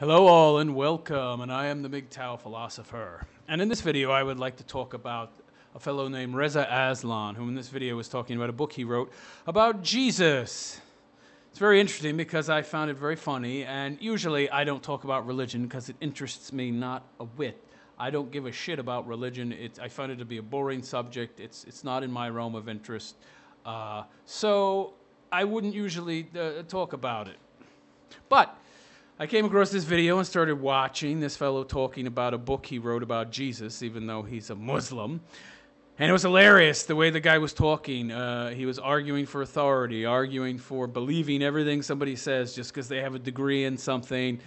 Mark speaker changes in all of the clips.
Speaker 1: Hello all and welcome, and I am the MGTOW philosopher. And in this video I would like to talk about a fellow named Reza Aslan, who in this video was talking about a book he wrote about Jesus. It's very interesting because I found it very funny, and usually I don't talk about religion because it interests me not a whit. I don't give a shit about religion. I find it to be a boring subject. It's not in my realm of interest. So I wouldn't usually talk about it. But I came across this video and started watching this fellow talking about a book he wrote about Jesus, even though he's a Muslim. And it was hilarious the way the guy was talking. He was arguing for authority, arguing for believing everything somebody says just because they have a degree in something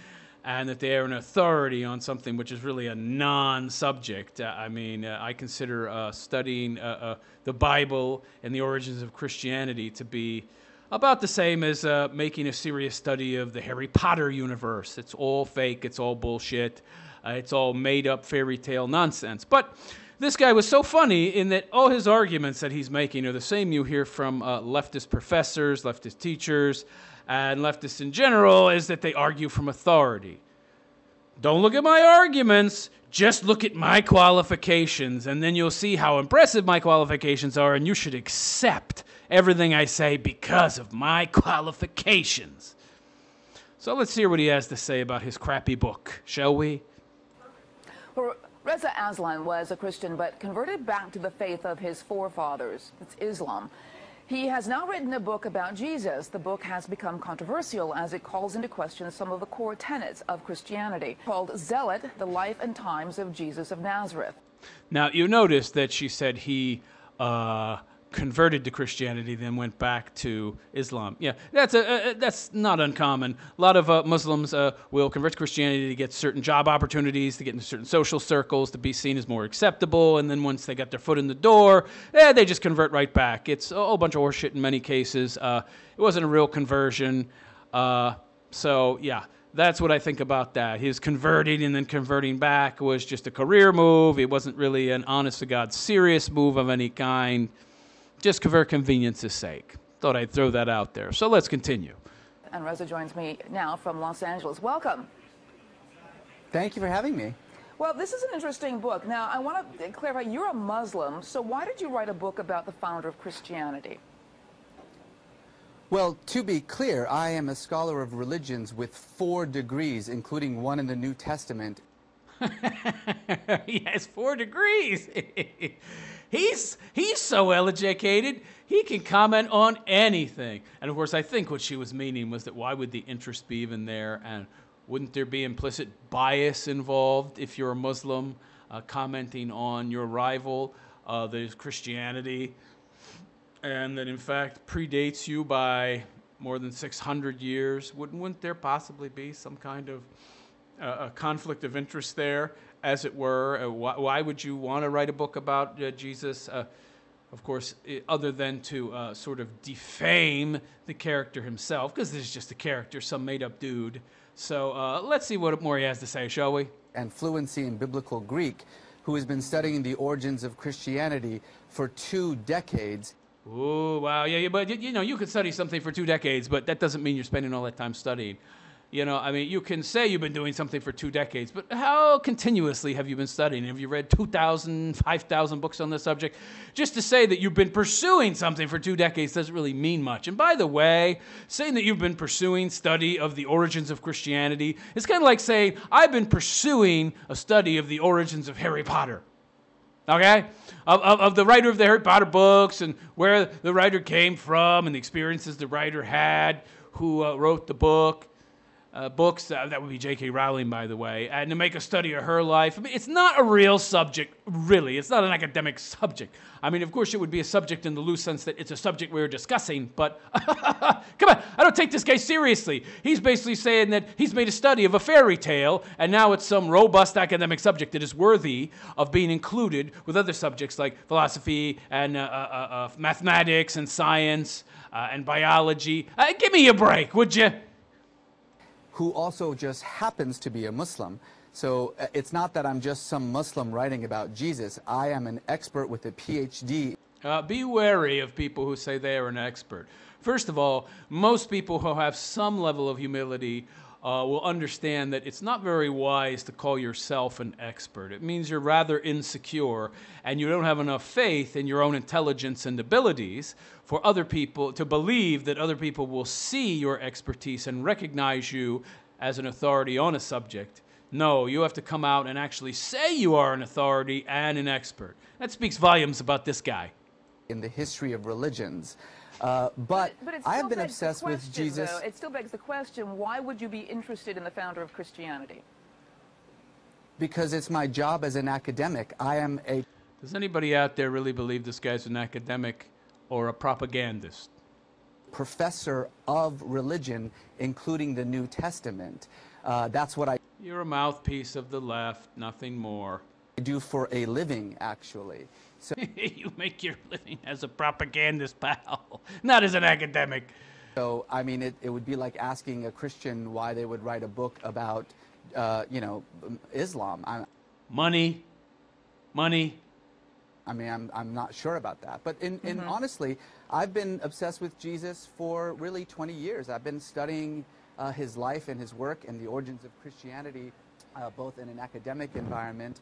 Speaker 1: and that they are an authority on something which is really a non-subject. I consider studying the Bible and the origins of Christianity to be about the same as making a serious study of the Harry Potter universe. It's all fake, it's all bullshit, it's all made-up fairy tale nonsense. But this guy was so funny in that all his arguments that he's making are the same you hear from leftist professors, leftist teachers, and leftists in general, is that they argue from authority. Don't look at my arguments, just look at my qualifications, and then you'll see how impressive my qualifications are, and you should accept everything I say because of my qualifications. So let's hear what he has to say about his crappy book, shall we?
Speaker 2: Well, Reza Aslan was a Christian but converted back to the faith of his forefathers. It's Islam. He has now written a book about Jesus. The book has become controversial as it calls into question some of the core tenets of Christianity, called Zealot, The Life and Times of Jesus of Nazareth.
Speaker 1: Now, you notice that she said he converted to Christianity, then went back to Islam. Yeah, that's not uncommon. A lot of Muslims will convert to Christianity to get certain job opportunities, to get into certain social circles, to be seen as more acceptable, and then once they got their foot in the door, they just convert right back. It's a whole bunch of horseshit in many cases. It wasn't a real conversion. So, yeah. That's what I think about that. His converting and then converting back was just a career move. It wasn't really an honest-to-God serious move of any kind. Just for convenience's sake. Thought I'd throw that out there. So let's continue.
Speaker 2: And Reza joins me now from Los Angeles. Welcome.
Speaker 3: Thank you for having me.
Speaker 2: Well, this is an interesting book. Now, I want to clarify, you're a Muslim, so why did you write a book about the founder of Christianity?
Speaker 3: Well, to be clear, I am a scholar of religions with 4 degrees, including one in the New Testament.
Speaker 1: He has 4 degrees. He's so well-educated, he can comment on anything. And of course, I think what she was meaning was that why would the interest be even there, and wouldn't there be implicit bias involved if you're a Muslim commenting on your rival, that is Christianity, and that in fact predates you by more than 600 years? Wouldn't there possibly be some kind of a conflict of interest there, as it were? Why would you want to write a book about Jesus? Of course, other than to sort of defame the character himself, because this is just a character, some made-up dude. So let's see what more he has to say, shall we?
Speaker 3: And fluency in biblical Greek, who has been studying the origins of Christianity for 2 decades.
Speaker 1: Ooh, wow, yeah, but you know, you could study something for 2 decades, but that doesn't mean you're spending all that time studying. You know, I mean, you can say you've been doing something for 2 decades, but how continuously have you been studying? Have you read 2,000, 5,000 books on this subject? Just to say that you've been pursuing something for 2 decades doesn't really mean much. And by the way, saying that you've been pursuing study of the origins of Christianity is kind of like saying, I've been pursuing a study of the origins of Harry Potter. Okay? Of the writer of the Harry Potter books, and where the writer came from, and the experiences the writer had, who wrote the book. Books, that would be J.K. Rowling, by the way, and to make a study of her life. I mean, it's not a real subject, really. It's not an academic subject. I mean, of course, it would be a subject in the loose sense that it's a subject we're discussing, but come on, I don't take this guy seriously. He's basically saying that he's made a study of a fairy tale, and now it's some robust academic subject that is worthy of being included with other subjects like philosophy and mathematics and science and biology. Give me a break, would you?
Speaker 3: Who also just happens to be a Muslim. So it's not that I'm just some Muslim writing about Jesus. I am an expert with a PhD.
Speaker 1: Be wary of people who say they are an expert. First of all, most people who have some level of humility will understand that it's not very wise to call yourself an expert. It means you're rather insecure and you don't have enough faith in your own intelligence and abilities for other people to believe that other people will see your expertise and recognize you as an authority on a subject. No, you have to come out and actually say you are an authority and an expert. That speaks volumes about this guy.
Speaker 3: In the history of religions. But I have been obsessed with Jesus.
Speaker 2: Though, it still begs the question, why would you be interested in the founder of Christianity?
Speaker 3: Because it's my job as an academic. I am a...
Speaker 1: Does anybody out there really believe this guy's an academic or a propagandist?
Speaker 3: Professor of religion, including the New Testament. That's what I...
Speaker 1: You're a mouthpiece of the left, nothing more.
Speaker 3: I do for a living, actually. So
Speaker 1: you make your living as a propagandist, pal, not as an academic.
Speaker 3: So, I mean, it would be like asking a Christian why they would write a book about, you know, Islam.
Speaker 1: Money.
Speaker 3: I mean, I'm not sure about that. But honestly, I've been obsessed with Jesus for really 20 years. I've been studying his life and his work and the origins of Christianity, both in an academic environment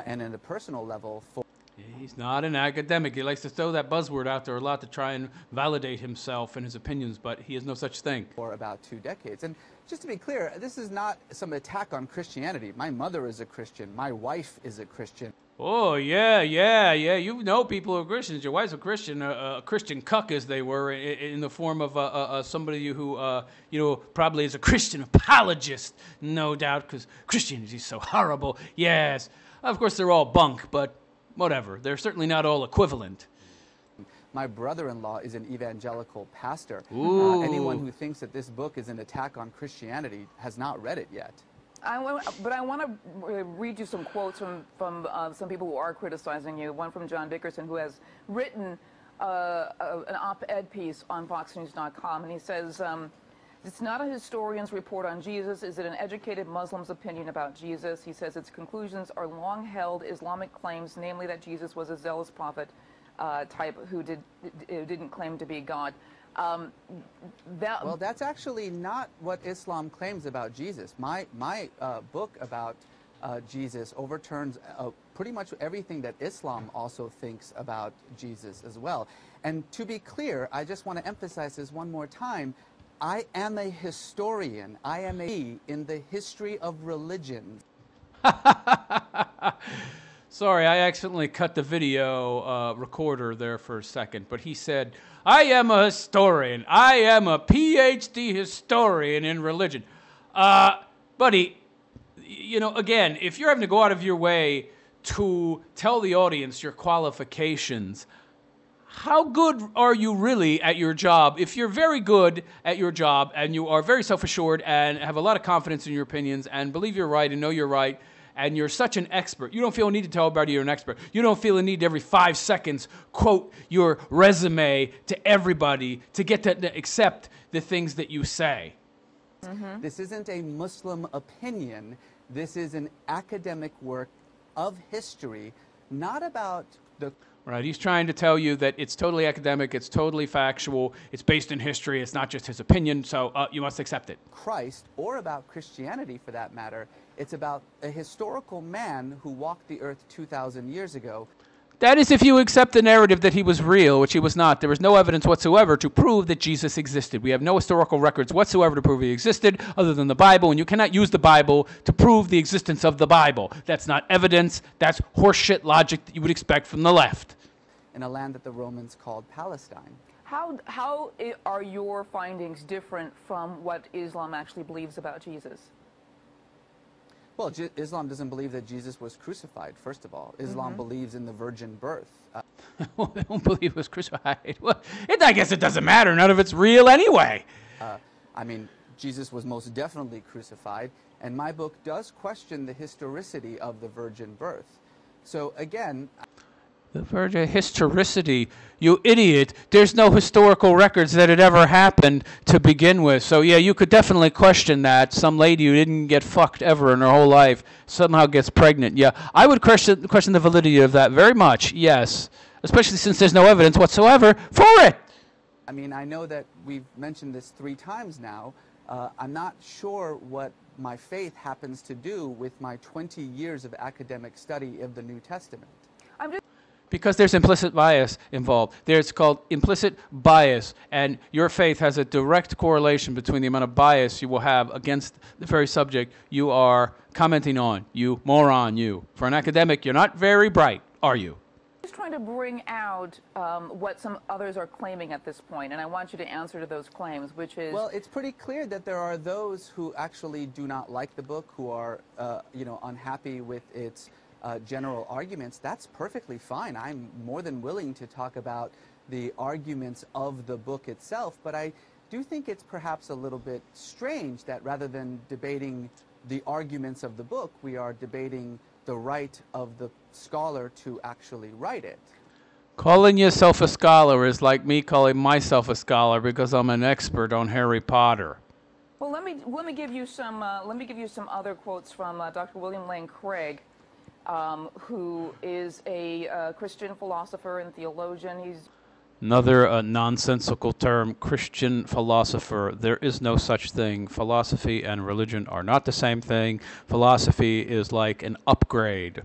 Speaker 3: and in a personal level.
Speaker 1: He's not an academic. He likes to throw that buzzword out there a lot to try and validate himself and his opinions, but he is no such thing.
Speaker 3: For about 2 decades. And just to be clear, this is not some attack on Christianity. My mother is a Christian. My wife is a Christian.
Speaker 1: Oh, yeah. You know people who are Christians. Your wife's a Christian, a Christian cuck, as they were, in the form of somebody who, you know, probably is a Christian apologist, no doubt, because Christianity is so horrible. Yes. Of course, they're all bunk, but whatever. They're certainly not all equivalent.
Speaker 3: My brother-in-law is an evangelical pastor.
Speaker 1: Anyone
Speaker 3: who thinks that this book is an attack on Christianity has not read it yet.
Speaker 2: But I want to read you some quotes from some people who are criticizing you. One from John Dickerson, who has written an op-ed piece on FoxNews.com, and he says, it's not a historian's report on Jesus. Is it an educated Muslim's opinion about Jesus? He says its conclusions are long-held Islamic claims, namely that Jesus was a zealous prophet type who didn't claim to be God.
Speaker 3: Well, that's actually not what Islam claims about Jesus. My book about Jesus overturns pretty much everything that Islam also thinks about Jesus as well. And to be clear, I just want to emphasize this one more time. I am a historian. I am in the history of religion.
Speaker 1: Sorry, I accidentally cut the video recorder there for a second, but he said, I am a historian. I am a PhD historian in religion. Buddy, you know, again, if you're having to go out of your way to tell the audience your qualifications, how good are you really at your job? If you're very good at your job and you are very self-assured and have a lot of confidence in your opinions and believe you're right and know you're right, and you're such an expert, you don't feel a need to tell everybody you're an expert. You don't feel a need to every 5 seconds quote your resume to everybody to get to accept the things that you say.
Speaker 3: This isn't a Muslim opinion. This is an academic work of history, not about the...
Speaker 1: Right, he's trying to tell you that it's totally academic, it's totally factual, it's based in history, it's not just his opinion, so you must accept it.
Speaker 3: Christ, or about Christianity for that matter. It's about a historical man who walked the earth 2,000 years ago.
Speaker 1: That is if you accept the narrative that he was real, which he was not. There was no evidence whatsoever to prove that Jesus existed. We have no historical records whatsoever to prove he existed other than the Bible, and you cannot use the Bible to prove the existence of the Bible. That's not evidence. That's horseshit logic that you would expect from the left.
Speaker 3: In a land that the Romans called Palestine.
Speaker 2: How are your findings different from what Islam actually believes about Jesus?
Speaker 3: Well, Islam doesn't believe that Jesus was crucified, first of all. Islam believes in the virgin birth.
Speaker 1: Well, they don't believe he was crucified. Well, I guess it doesn't matter. None of it's real anyway.
Speaker 3: I mean, Jesus was most definitely crucified, and my book does question the historicity of the virgin birth. So, again...
Speaker 1: The virgin historicity, you idiot. There's no historical records that it ever happened to begin with. So yeah, you could definitely question that. Some lady who didn't get fucked ever in her whole life somehow gets pregnant. Yeah, I would question the validity of that very much, yes. Especially since there's no evidence whatsoever for it.
Speaker 3: I mean, I know that we've mentioned this 3 times now, I'm not sure what my faith happens to do with my 20 years of academic study of the New Testament.
Speaker 1: Because there's implicit bias involved. It's called implicit bias, and your faith has a direct correlation between the amount of bias you will have against the very subject you are commenting on. You moron, you. For an academic, you're not very bright, are you?
Speaker 2: Just trying to bring out what some others are claiming at this point, and I want you to answer to those claims, which is...
Speaker 3: Well, it's pretty clear that there are those who actually do not like the book, who are, unhappy with its general arguments. That's perfectly fine. I'm more than willing to talk about the arguments of the book itself, but I do think it's perhaps a little bit strange that rather than debating the arguments of the book, we are debating the right of the scholar to actually write it.
Speaker 1: Calling yourself a scholar is like me calling myself a scholar because I'm an expert on Harry Potter.
Speaker 2: Well, let me give you some other quotes from Dr. William Lane Craig, who is a Christian philosopher and theologian. He's
Speaker 1: another nonsensical term, Christian philosopher. There is no such thing. Philosophy and religion are not the same thing. Philosophy is like an upgrade.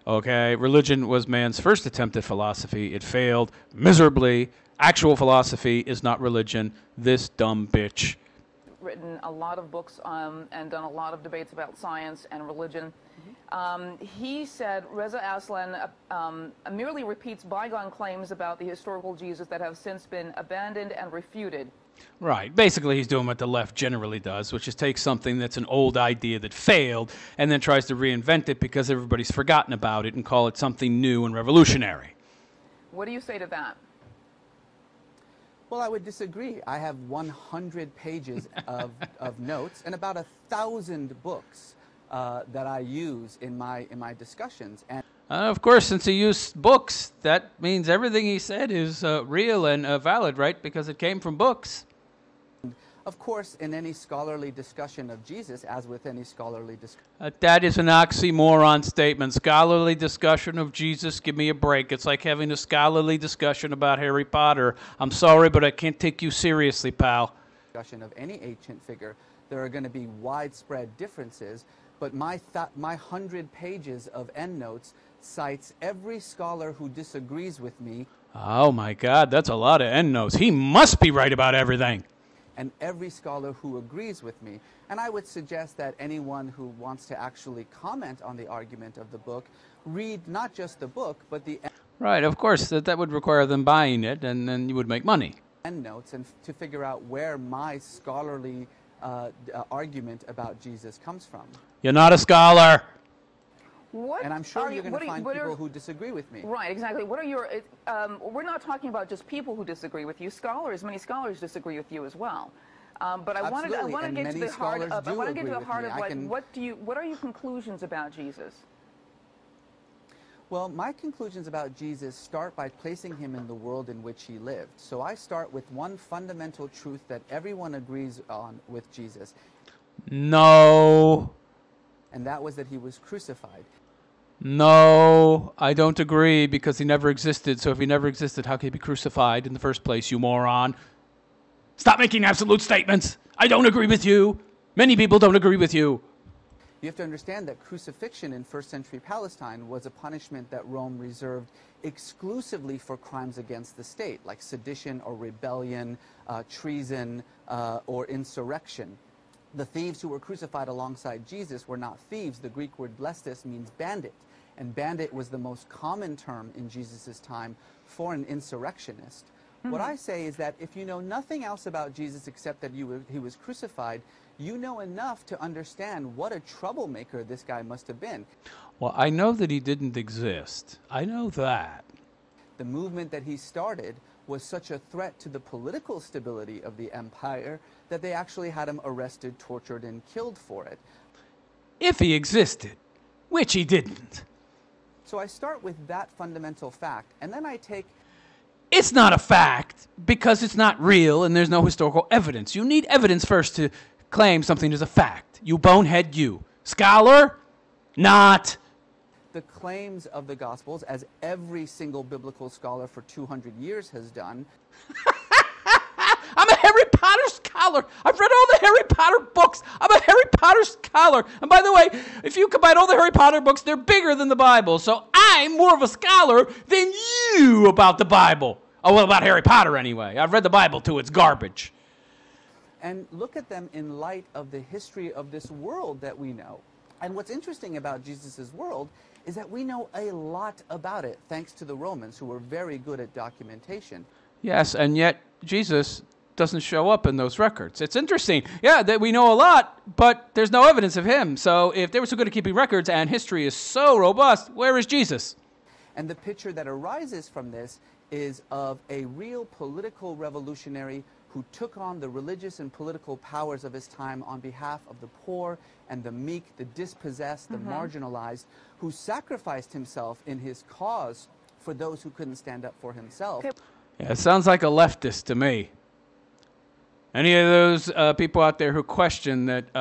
Speaker 1: Okay? Religion was man's first attempt at philosophy. It failed miserably. Actual philosophy is not religion. This dumb bitch.
Speaker 2: Written a lot of books and done a lot of debates about science and religion. He said Reza Aslan merely repeats bygone claims about the historical Jesus that have since been abandoned and refuted.
Speaker 1: Right. Basically, he's doing what the left generally does, which is take something that's an old idea that failed and then tries to reinvent it because everybody's forgotten about it and call it something new and revolutionary.
Speaker 2: What do you say to that?
Speaker 3: Well, I would disagree. I have 100 pages of notes and about 1,000 books that I use in my discussions. And
Speaker 1: of course, since he used books, that means everything he said is real and valid, right? Because it came from books.
Speaker 3: Of course, in any scholarly discussion of Jesus, as with any scholarly discussion...
Speaker 1: that is an oxymoron statement. Scholarly discussion of Jesus, give me a break. It's like having a scholarly discussion about Harry Potter. I'm sorry, but I can't take you seriously, pal.
Speaker 3: ...discussion of any ancient figure, there are going to be widespread differences, but my 100 pages of endnotes cites every scholar who disagrees with me.
Speaker 1: Oh my God, that's a lot of endnotes. He must be right about everything.
Speaker 3: And every scholar who agrees with me. And I would suggest that anyone who wants to actually comment on the argument of the book, read not just the book, but the...
Speaker 1: Right, of course, that would require them buying it, and then you would make money.
Speaker 3: ...endnotes, and to figure out where my scholarly argument about Jesus comes from.
Speaker 1: You're not a scholar.
Speaker 2: What
Speaker 3: and I'm sure you're going to find people who disagree with me.
Speaker 2: Right, exactly. What are your... we're not talking about just people who disagree with you. Scholars, many scholars disagree with you as well. But I want to get to the heart of... I want to get to the heart of, like, what are your conclusions about Jesus?
Speaker 3: Well, my conclusions about Jesus start by placing him in the world in which he lived. So I start with one fundamental truth that everyone agrees on with Jesus.
Speaker 1: No.
Speaker 3: And that was that he was crucified.
Speaker 1: No, I don't agree because he never existed. So if he never existed, how could he be crucified in the first place, you moron? Stop making absolute statements. I don't agree with you. Many people don't agree with you.
Speaker 3: You have to understand that crucifixion in first century Palestine was a punishment that Rome reserved exclusively for crimes against the state, like sedition or rebellion, treason, or insurrection. The thieves who were crucified alongside Jesus were not thieves. The Greek word lestis means bandit, and bandit was the most common term in Jesus' time for an insurrectionist. What I say is that if you know nothing else about Jesus except that he was crucified, you know enough to understand what a troublemaker this guy must have been.
Speaker 1: Well, I know that he didn't exist. I know that.
Speaker 3: The movement that he started was such a threat to the political stability of the empire that they actually had him arrested, tortured, and killed for it.
Speaker 1: If he existed, which he didn't.
Speaker 3: So I start with that fundamental fact, and then I take...
Speaker 1: It's not a fact because it's not real and there's no historical evidence. You need evidence first to claim something is a fact. You bonehead, you. Scholar? Not.
Speaker 3: The claims of the Gospels, as every single biblical scholar for 200 years has done.
Speaker 1: I'm a Harry Potter scholar. I've read all the Harry Potter books. I'm a Harry Potter scholar. And by the way, if you combine all the Harry Potter books, they're bigger than the Bible. So I'm more of a scholar than you about the Bible. Oh, well, about Harry Potter anyway. I've read the Bible too. It's garbage.
Speaker 3: And look at them in light of the history of this world that we know. And what's interesting about Jesus' world is that we know a lot about it, thanks to the Romans, who were very good at documentation.
Speaker 1: Yes, and yet Jesus doesn't show up in those records. It's interesting. Yeah, that we know a lot, but there's no evidence of him. So if they were so good at keeping records and history is so robust, where is Jesus?
Speaker 3: And the picture that arises from this is of a real political revolutionary who took on the religious and political powers of his time on behalf of the poor and the meek, the dispossessed, the marginalized, who sacrificed himself in his cause for those who couldn't stand up for himself.
Speaker 1: Yeah, it sounds like a leftist to me. Any of those people out there who question that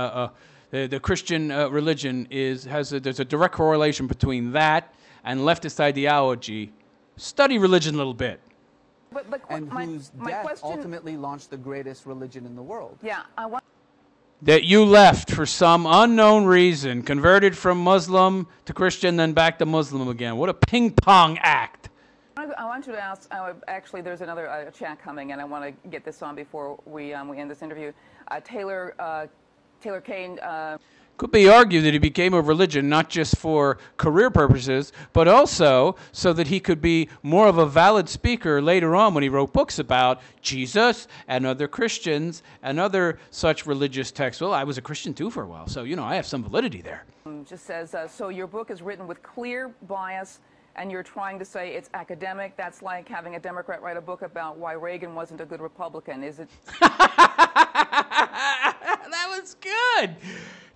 Speaker 1: the Christian religion there's a direct correlation between that and leftist ideology, study religion a little bit.
Speaker 3: And whose death ultimately launched the greatest religion in the world.
Speaker 2: Yeah,
Speaker 1: That you left for some unknown reason, converted from Muslim to Christian, then back to Muslim again. What a ping-pong act.
Speaker 2: I want you to ask, actually there's another chat coming, and I want to get this on before we end this interview. Taylor Kane...
Speaker 1: Could be argued that he became a religion not just for career purposes, but also so that he could be more of a valid speaker later on when he wrote books about Jesus and other Christians and other such religious texts. Well, I was a Christian too for a while, so, you know, I have some validity there.
Speaker 2: Just says, so your book is written with clear bias, and you're trying to say it's academic. That's like having a Democrat write a book about why Reagan wasn't a good Republican, is it?
Speaker 1: That was good.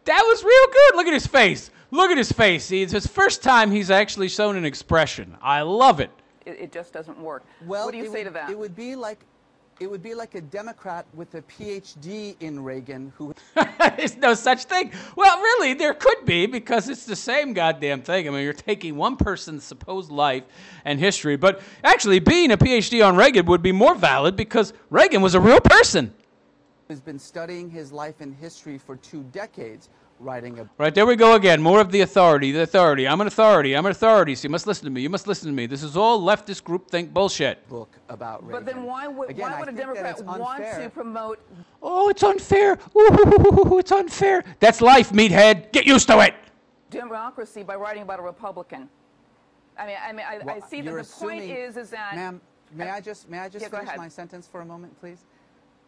Speaker 1: That was real good. Look at his face. Look at his face. It's his first time he's actually shown an expression. I love it.
Speaker 2: It just doesn't work.
Speaker 3: Well,
Speaker 2: what do you say to that?
Speaker 3: It would be like a Democrat with a PhD in Reagan who...
Speaker 1: There's no such thing. Well, really, there could be, because it's the same goddamn thing. I mean, you're taking one person's supposed life and history, but actually being a PhD on Reagan would be more valid because Reagan was a real person.
Speaker 3: Has been studying his life and history for 2 decades, writing a...
Speaker 1: Right, there we go again. More of the authority. I'm an authority. I'm an authority, so you must listen to me. You must listen to me. This is all leftist groupthink bullshit.
Speaker 3: Book about Reagan.
Speaker 2: But then why would a Democrat want to promote...
Speaker 1: Oh, it's unfair. Ooh, it's unfair. That's life, meathead. Get used to it.
Speaker 2: Democracy by writing about a Republican. I see that the point is that...
Speaker 3: Ma'am, may I just finish my sentence for a moment, please?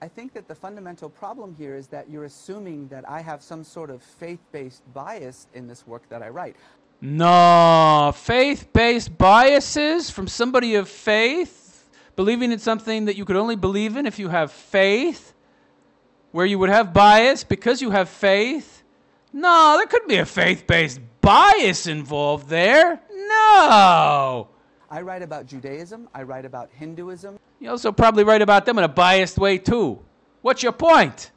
Speaker 3: I think that the fundamental problem here is that you're assuming that I have some sort of faith-based bias in this work that I write.
Speaker 1: No, faith-based biases from somebody of faith, believing in something that you could only believe in if you have faith, where you would have bias because you have faith. No, there couldn't be a faith-based bias involved there. No.
Speaker 3: I write about Judaism. I write about Hinduism.
Speaker 1: You also probably write about them in a biased way, too. What's your point?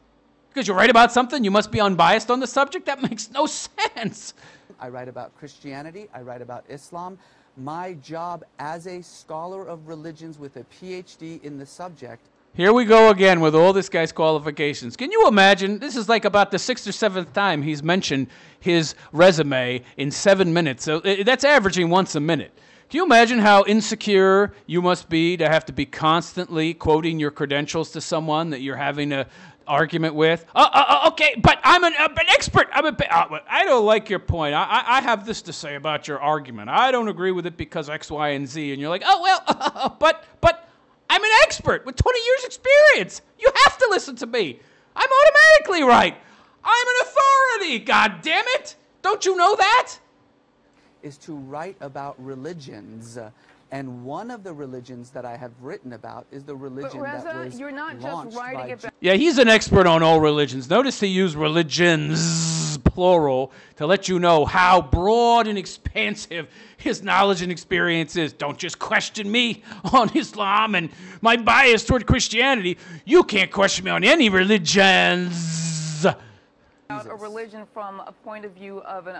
Speaker 1: Because you write about something, you must be unbiased on the subject? That makes no sense.
Speaker 3: I write about Christianity. I write about Islam. My job as a scholar of religions with a PhD in the subject...
Speaker 1: Here we go again with all this guy's qualifications. Can you imagine? This is like about the 6th or 7th time he's mentioned his resume in 7 minutes. So that's averaging once a minute. Can you imagine how insecure you must be to have to be constantly quoting your credentials to someone that you're having an argument with? Okay, but I'm an expert. I don't like your point. I have this to say about your argument. I don't agree with it because X, Y, and Z. And you're like, oh, well, but I'm an expert with 20 years experience. You have to listen to me. I'm automatically right. I'm an authority, God damn it. Don't you know that?
Speaker 3: Is to write about religions, and one of the religions that I have written about is the religion
Speaker 2: Reza,
Speaker 3: that was
Speaker 2: you're not
Speaker 3: launched
Speaker 2: just writing
Speaker 3: by...
Speaker 1: Yeah, he's an expert on all religions. Notice he used religions, plural, to let you know how broad and expansive his knowledge and experience is. Don't just question me on Islam and my bias toward Christianity. You can't question me on any religions.
Speaker 2: A religion from a point of view of an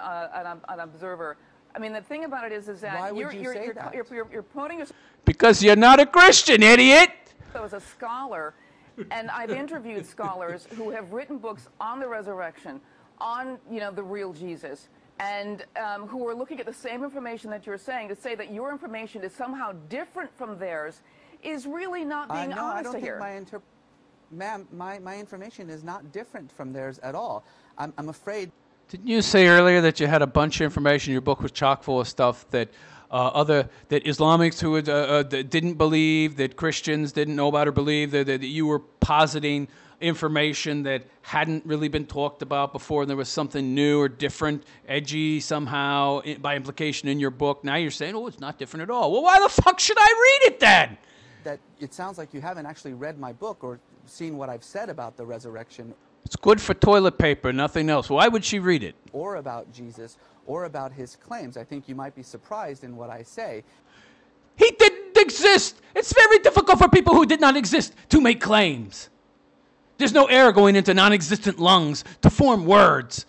Speaker 2: observer. I mean, the thing about it is that
Speaker 3: Why would you say that?
Speaker 2: You're promoting yourself
Speaker 1: Because you're not a Christian, idiot.
Speaker 2: as a scholar, And I've interviewed scholars who have written books on the resurrection, on, the real Jesus, and who are looking at the same information that you're saying. To say that your information is somehow different from theirs is really not being honest here.
Speaker 3: Ma'am, my information is not different from theirs at all. I'm afraid.
Speaker 1: Didn't you say earlier that you had a bunch of information? Your book was chock full of stuff that that Islamics who didn't believe, that Christians didn't know about or believe, that you were positing information that hadn't really been talked about before, and there was something new or different, edgy somehow, by implication in your book. Now you're saying, oh, it's not different at all. Well, why the fuck should I read it then?
Speaker 3: That it sounds like you haven't actually read my book or seen what I've said about the resurrection.
Speaker 1: It's good for toilet paper, nothing else. Why would she read it?
Speaker 3: Or about Jesus, or about his claims. I think you might be surprised in what I say.
Speaker 1: He didn't exist. It's very difficult for people who did not exist to make claims. There's no air going into non-existent lungs to form words.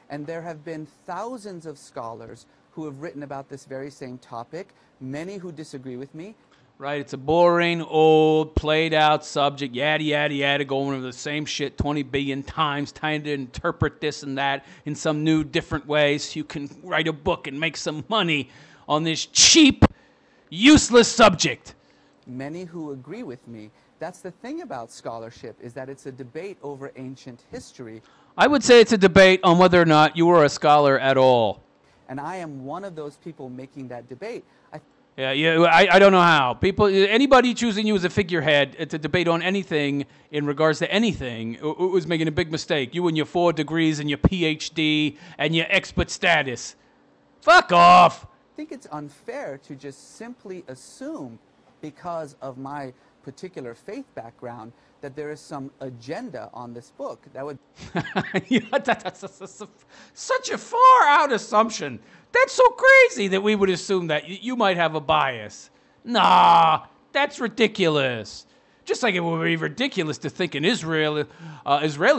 Speaker 3: And there have been thousands of scholars who have written about this very same topic, many who disagree with me.
Speaker 1: Right, it's a boring, old, played-out subject, yada, yada, yada, going over the same shit 20 billion times, trying to interpret this and that in some new, different way so you can write a book and make some money on this cheap, useless subject.
Speaker 3: Many who agree with me. That's the thing about scholarship, is that it's a debate over ancient history.
Speaker 1: I would say it's a debate on whether or not you are a scholar at all.
Speaker 3: And I am one of those people making that debate.
Speaker 1: I don't know how. Anybody choosing you as a figurehead to debate on anything in regards to anything was making a big mistake. You and your 4 degrees and your PhD and your expert status. Fuck off.
Speaker 3: I think it's unfair to just simply assume, because of my particular faith background, that there is some agenda on this book. That would...
Speaker 1: That's such a far out assumption. That's so crazy that we would assume that you might have a bias. Nah, that's ridiculous. Just like it would be ridiculous to think an Israeli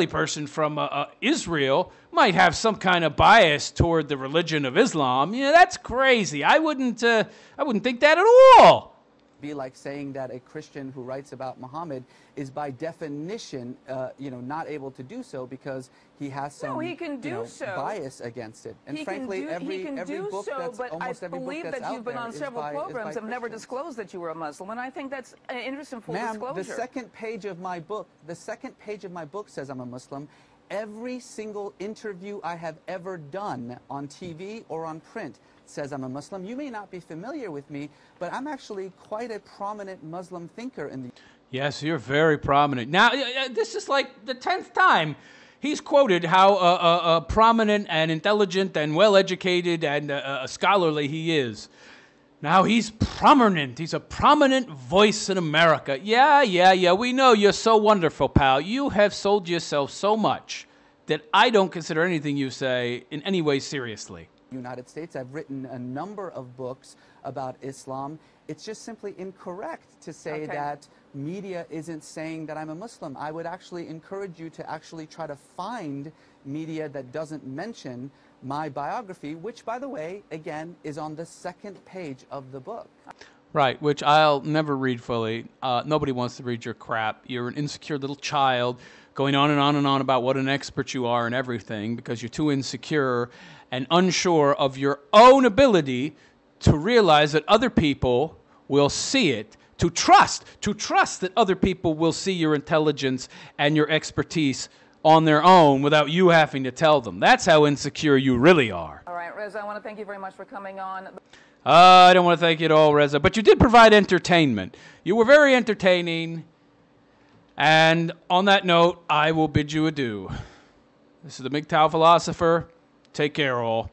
Speaker 1: person from Israel might have some kind of bias toward the religion of Islam. Yeah, that's crazy. I wouldn't think that at all.
Speaker 3: Be like saying that a Christian who writes about Muhammad is by definition, not able to do so because he has some bias against it. And frankly, every book that's almost every book that's out there is by...
Speaker 2: I believe that you've been on several programs and never disclosed that you were a Muslim, and I think that's an interesting full disclosure.
Speaker 3: The second page of my book says I'm a Muslim. Every single interview I have ever done on TV or on print says I'm a Muslim. You may not be familiar with me, but I'm actually quite a prominent Muslim thinker in the...
Speaker 1: Yes, you're very prominent. Now, this is like the 10th time he's quoted how prominent and intelligent and well-educated and scholarly he is. Now he's prominent. He's a prominent voice in America. Yeah, we know you're so wonderful, pal. You have sold yourself so much that I don't consider anything you say in any way seriously.
Speaker 3: United States. I've written a number of books about Islam. It's just simply incorrect to say that media isn't saying that I'm a Muslim. I would actually encourage you to actually try to find media that doesn't mention my biography, which, by the way, again, is on the second page of the book.
Speaker 1: Right, which I'll never read fully. Nobody wants to read your crap. You're an insecure little child going on and on and on about what an expert you are in everything because you're too insecure and unsure of your own ability to realize that other people will see it, to trust that other people will see your intelligence and your expertise on their own without you having to tell them. That's how insecure you really are.
Speaker 2: All right, Reza, I want to thank you very much for coming on.
Speaker 1: I don't want to thank you at all, Reza, but you did provide entertainment. You were very entertaining. And on that note, I will bid you adieu. This is the MGTOW philosopher. Take care, all.